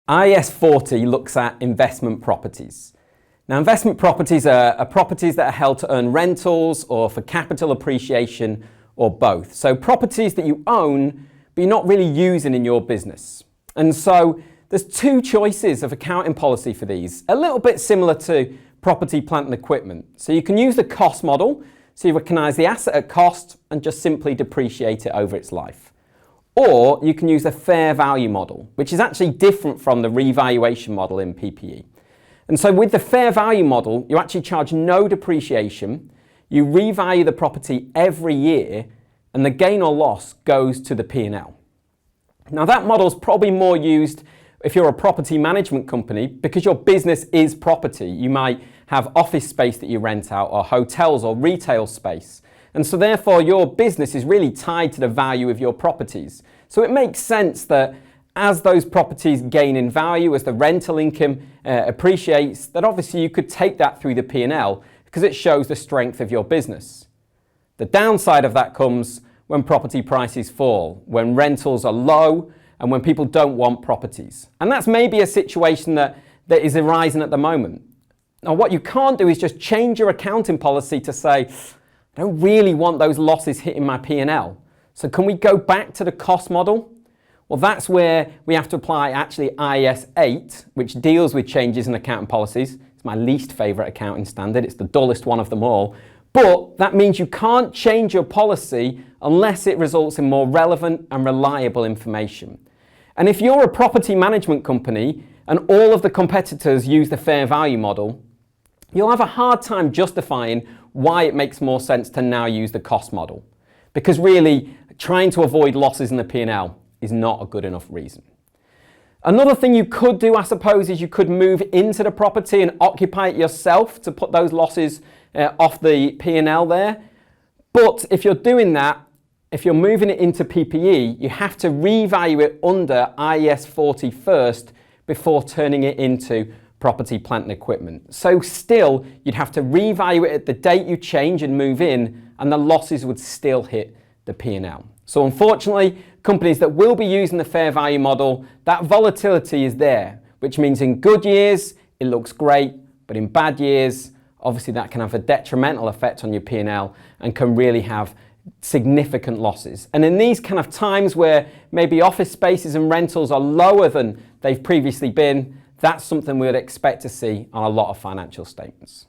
IAS 40 looks at investment properties. Now, investment properties are properties that are held to earn rentals or for capital appreciation or both. So properties that you own, but you're not really using in your business. And so there's two choices of accounting policy for these, a little bit similar to property, plant and equipment. So you can use the cost model, so you recognise the asset at cost and just simply depreciate it over its life. Or you can use a fair value model, which is actually different from the revaluation model in PPE. And so with the fair value model, you actually charge no depreciation, you revalue the property every year, and the gain or loss goes to the P&L. Now that model is probably more used if you're a property management company because your business is property. You might have office space that you rent out or hotels or retail space. And so therefore your business is really tied to the value of your properties. So it makes sense that as those properties gain in value, as the rental income appreciates, that obviously you could take that through the P&L because it shows the strength of your business. The downside of that comes when property prices fall, when rentals are low, and when people don't want properties. And that's maybe a situation that is arising at the moment. Now, what you can't do is just change your accounting policy to say, I don't really want those losses hitting my P&L. So can we go back to the cost model? Well, that's where we have to apply actually IAS 8, which deals with changes in accounting policies. It's my least favourite accounting standard. It's the dullest one of them all. But that means you can't change your policy unless it results in more relevant and reliable information. And if you're a property management company and all of the competitors use the fair value model, you'll have a hard time justifying why it makes more sense to now use the cost model. Because really, trying to avoid losses in the P&L is not a good enough reason. Another thing you could do, I suppose, is you could move into the property and occupy it yourself to put those losses off the P&L there. But if you're doing that, if you're moving it into PPE, you have to revalue it under IAS 40 first before turning it into property, plant and equipment. So still, you'd have to revalue it at the date you change and move in, and the losses would still hit the P&L. So unfortunately, companies that will be using the fair value model, that volatility is there, which means in good years, it looks great, but in bad years, obviously that can have a detrimental effect on your P&L and can really have significant losses. And in these kind of times where maybe office spaces and rentals are lower than they've previously been, that's something we would expect to see on a lot of financial statements.